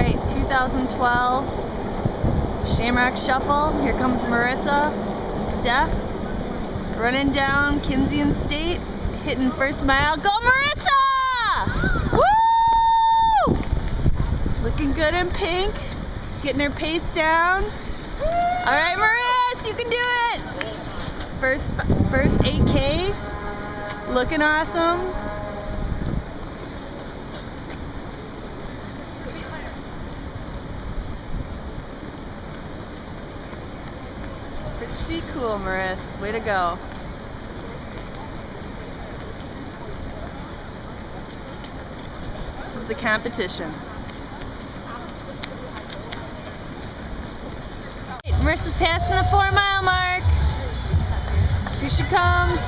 Alright, 2012 Shamrock Shuffle. Here comes Marissa, Steph, running down Kinsey and State, hitting first mile. Go Marissa! Woo! Looking good in pink, getting her pace down. Alright Marissa, you can do it! First 8K, looking awesome. Pretty cool, Maris. Way to go. This is the competition. Marissa's passing the 4 mile mark. Here she comes.